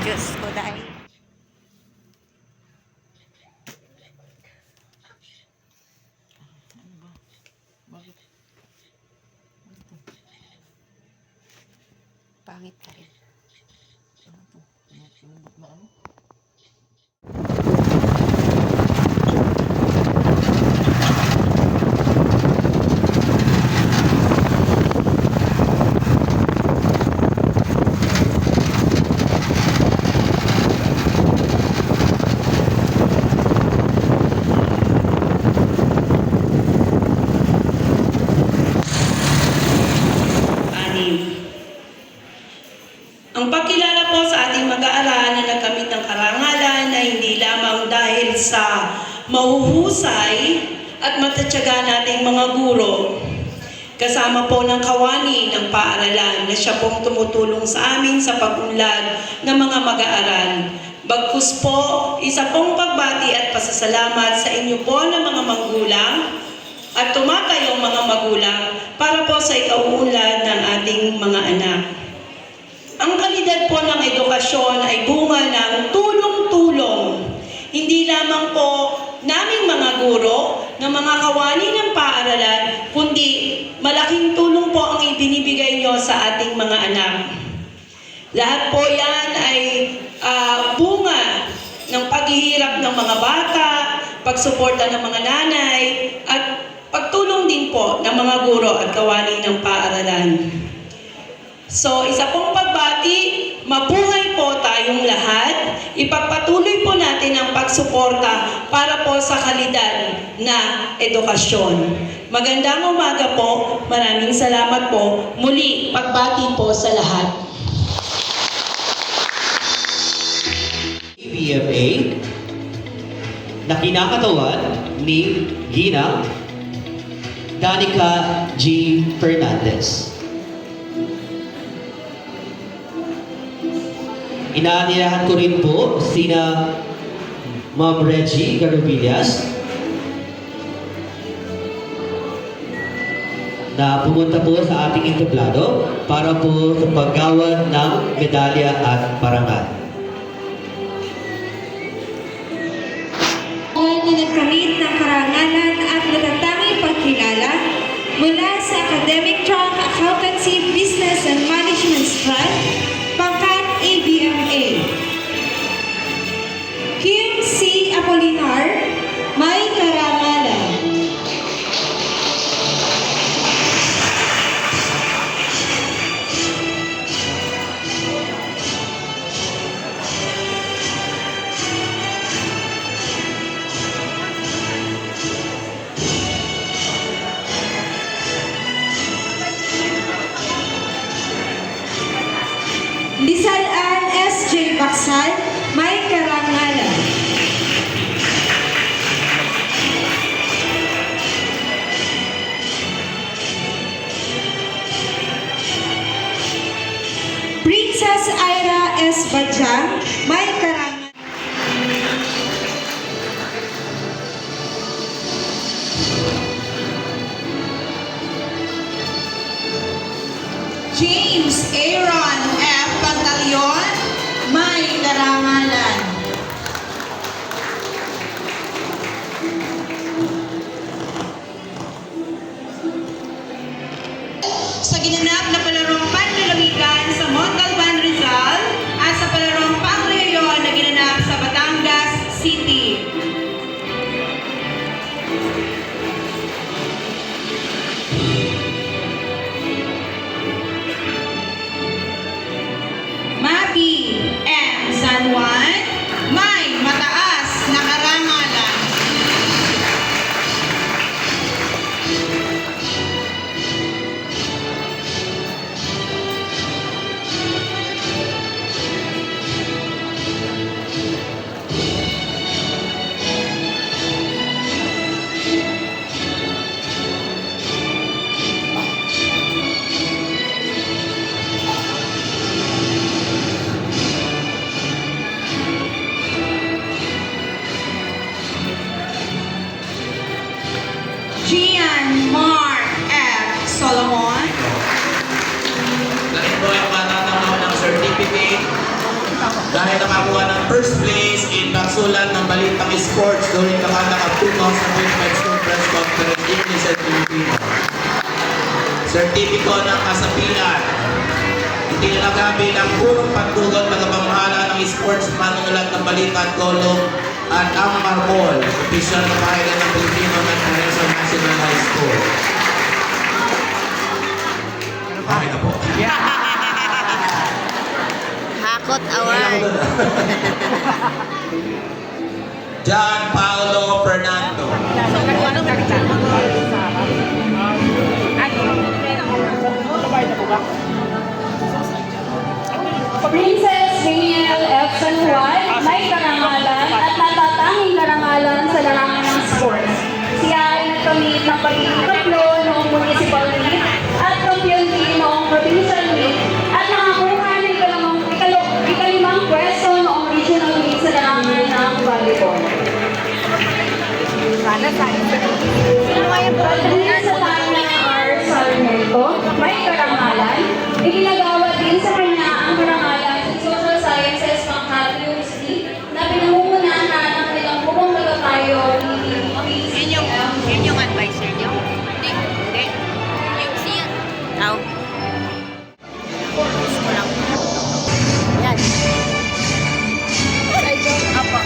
Diyos ko dahil. Pangit ka rin. Ang pagkilala po sa ating mag-aaral na nagkamit ng karangalan ay hindi lamang dahil sa mahuhusay at matatyaga nating mga guro. Kasama po ng kawani ng paaralan na siya pong tumutulong sa amin sa pag-unlad ng mga mag-aaral. Bagkus po, isa pong pagbati at pasasalamat sa inyo po ng mga magulang at tumatayong mga magulang para po sa ikauunlad ng ating mga anak. Ang kalidad po ng edukasyon ay bunga ng tulong-tulong. Hindi lamang po naming mga guro, ng mga kawani ng paaralan, kundi malaking tulong po ang ibinibigay nyo sa ating mga anak. Lahat po yan ay bunga ng paghihirap ng mga bata, pagsuporta ng mga nanay, at pagtulong din po ng mga guro at kawani ng paaralan. So, isa pong pagbati, mabuhay po tayong lahat. Ipagpatuloy po natin ang pagsuporta para po sa kalidad na edukasyon. Magandang umaga po. Maraming salamat po. Muli, pagbati po sa lahat. ABMA na kinakatawan ni Gina Danica G. Fernandez. Inaanyayahan ko rin po sina Ma'am Reggie Garubillas na pumunta po sa ating entablado para po sa paggawa ng medalya at parangal. Na nagkamit ng karangalan at natatanging pagkilala mula sa Academic Track Accountancy, Business and Management Strand, pangkat ABMA. Kim C. Apolinar, may karangalan. Lisalan S.J. Baksal, may karangalan. Princess Ira S. Bajang, may karangalan. James Aaron F. Pantaleon, may karangalan. Sa ginanap na palarong panlalawigan sa Montalban, Rizal at sa palarong pangreyon na ginanap sa Batangas City. Mabi M. San Juan, may mataas na karangalan. Gian Mark F. Solomon. Ganito po yung matatanaw ng certificate dahil nakakuha ng first place in pagsulat ng balitang sports during the conduct of 2025 School Press Conference English at Filipino. Sertipiko ng kasapian. Itinalaga bilang purong pagtugon ng pamamahala ng sports manunulat ng balita at kolong at ang Marmol, opisyal na pahayagan ng Pilipino ng Quezon National High School. Okay na po. Hakot award. John Paulo Fernando. Princess Raniel F. Sanjuan, may karangalan at natatanging karangalan sa larangan ng sports. Siya ay nagkamit ng pagiging tatlo noong municipal meet at kampiyon din noong provincial meet at nakakuha ng ikalimang pwesto noong regional meet sa larangan ng volleyball. Patricia Tanya R. Sarmiento, may karangalan. Iginagawa din sa kanya ang karangalan sa Social Sciences Pangkat University na pinangungunahan ng kanilang bukong tagapayo ni Yan yung advisor niyo? Hindi. Hindi. Yung siya. Tao. Gusto lang. Yan. Apa.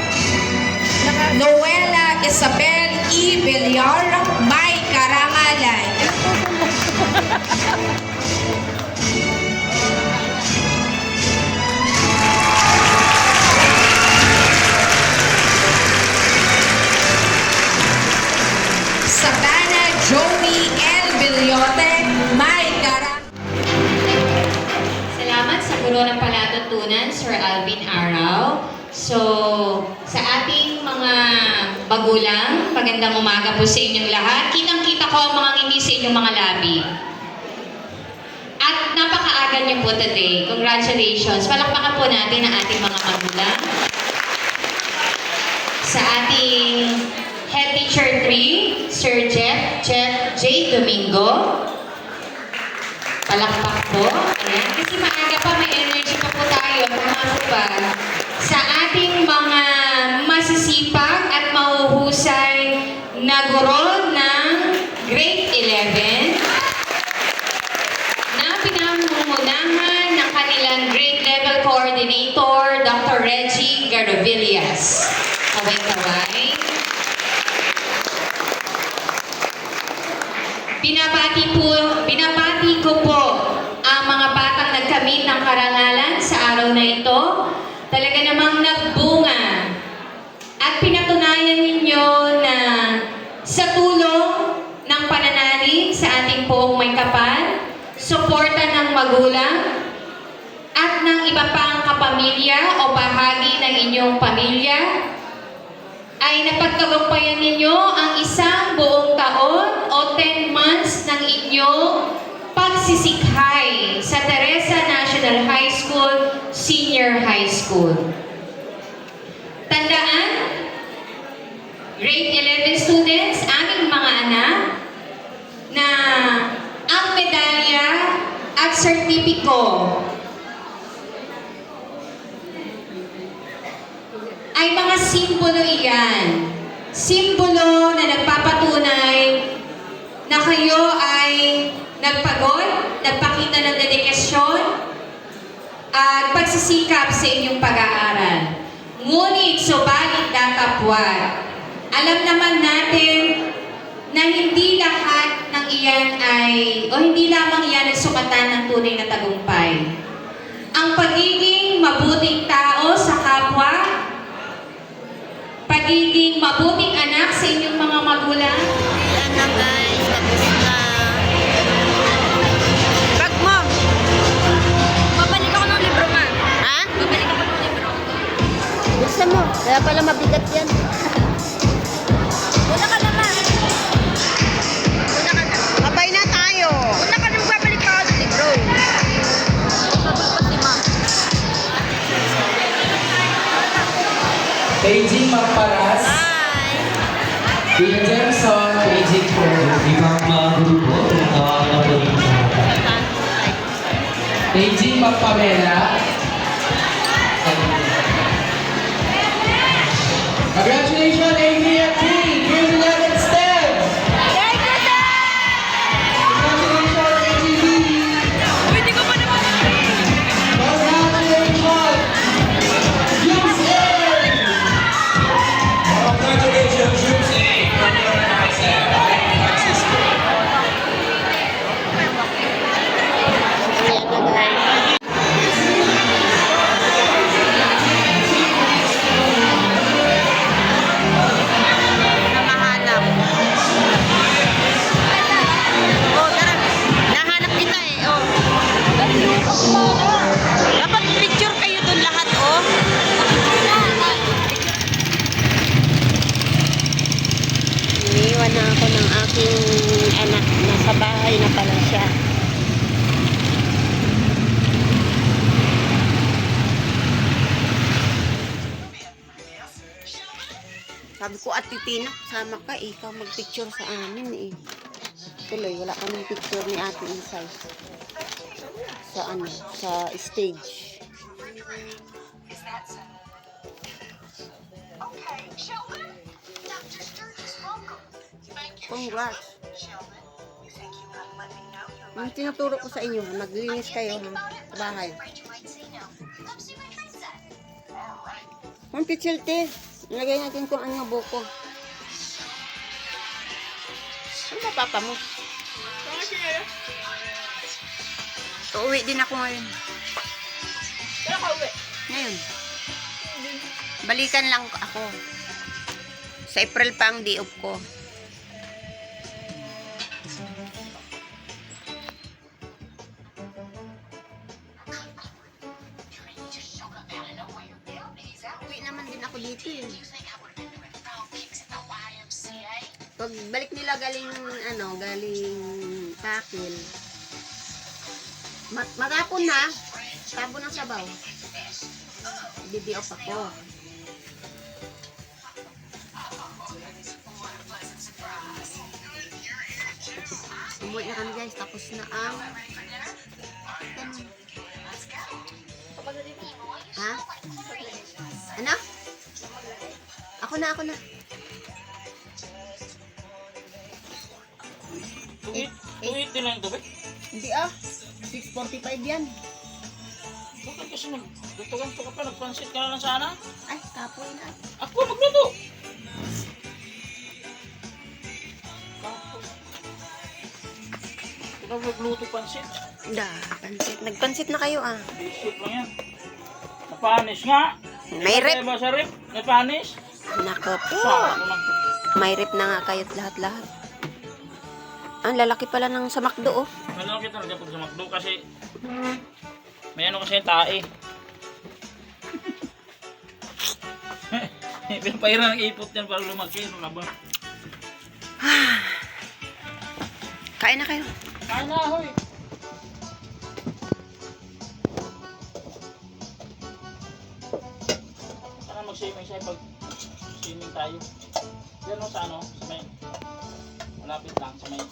Noela Isabel E. Villar, may karangalan. Savannah Joey L. Villote, may karangalan. Salamat sa guro ng palatuntunan, Sir Alvin Araw. So, sa ating mga bagulang, magandang umaga po sa inyong lahat. Kitang-kita ko ang mga ngiti sa inyong mga labi. At napakaaga niyo po today. Congratulations. Palakpakan po natin ang ating mga magulang. Sa ating Head Teacher 3, Sir Jeff J. Domingo. Palakpak po. Ayan. Kasi maaga pa, may energy pa po tayo. Pumasok pa. Sa ating mga masisipag at mahuhusay na guro ng grade 11 na pinangungunahan ng kanilang grade level coordinator, Dr. Reggie Garovillas. Kaway-kaway. Binabati ko po ang mga batang nagkamit ng karangalan sa araw na ito. Talaga namang nagbunga. At pinatunayan ninyo na sa tulong ng pananalig sa ating poong may kapal, suporta ng magulang, at ng iba pang kapamilya o bahagi ng inyong pamilya, ay napagtagumpayan ninyo ang isang buong taon o 10 months ng inyong pagsisikhay sa Teresa National High School, Senior High School. Tandaan, grade 11 students, aming mga anak, na ang medalya at sertipiko ay mga simbolo iyan. Simbolo na nagpapatunay na kayo ay nagpagod, nagpakita ng dedikasyon at pagsisikap sa inyong pag-aaral. Ngunit, subalit datapwat, alam naman natin na hindi lahat ng iyan ay, o hindi lamang iyan ay sukatan ng tunay na tagumpay. Ang pagiging mabuting tao sa kapwa, pagiging mabuting anak sa inyong mga magulang, Yan na guys. Tapos na. Bag mo. Babalik ako ng libro, ma. Ha? Babalik ako ng libro. Buksan mo. Kaya pala mabigat yan. Una ka naman. Una ka na. Abay na tayo. Una ka naman, babalik ako ng libro. Sabi ko si ma. Beijing Magparas, Kuya Jemson, Beijing po. Ibang mga grupo, tinatawagan na po rin sa mga. Beijing Magpamela, Congratulations, Amy and T! Here's 11 steps! Thank you, sir! Congratulations, AGB! Hindi ko pa naman Congratulations! Jums A! Congratulations, Jums A! From your San Francisco. Nakahanap. Oh, tara. Nahanap kita eh. Oh. Dapat picture kayo dun lahat, oh. Iniwan na ako ng aking anak. Nasa bahay na pala siya. Sabi ko, Ate Tina, sama ka eh. Ikaw mag-picture sa amin eh. Tuloy, wala kaming picture ni Ate Isay. Sa ano, sa stage. Congrats. Ang tinuturo ko sa inyo, maglinis kayo ha, sa bahay. Kung pichilte, ilagay natin kung ano buko. Ano ba papa mo? Uuwi din ako ngayon. Kailan ka uwi? Ngayon. Balikan lang ako. Sa April pa ang day off ko. Uwi naman din ako dito eh. Pag balik nila galing Takil. Magapon na, tabo ng sabaw. Bibi off ako. Umuwi na kami guys, tapos na ang ha? Ano? Ako na. Tuwid din lang ito, ba? Hindi 6:45 yan. Bakit kasi nagdutugan to ka pa, nagpansit ka na lang sana? Ay, kapoy na. Ako magluto! Ikaw magluto pansit? Pansit. Nagpansit na kayo ah. Isip lang yan. Napanis nga! May rep. Kaya ba sa rep? Napanis? Nako po. Saan lang? May rep na nga kayo't lahat-lahat. Ang lalaki pala ng sa McDo oh. Malaki talaga pag sa McDo kasi may ano kasi yung tae. Pinapahiran ng ipot yan para lumaki. Ano ka ba? Kain na kayo. Kaya na, hoy! Saan mag-swimming siya pag swimming tayo? Yan o sa ano, sa may malapit lang, sa may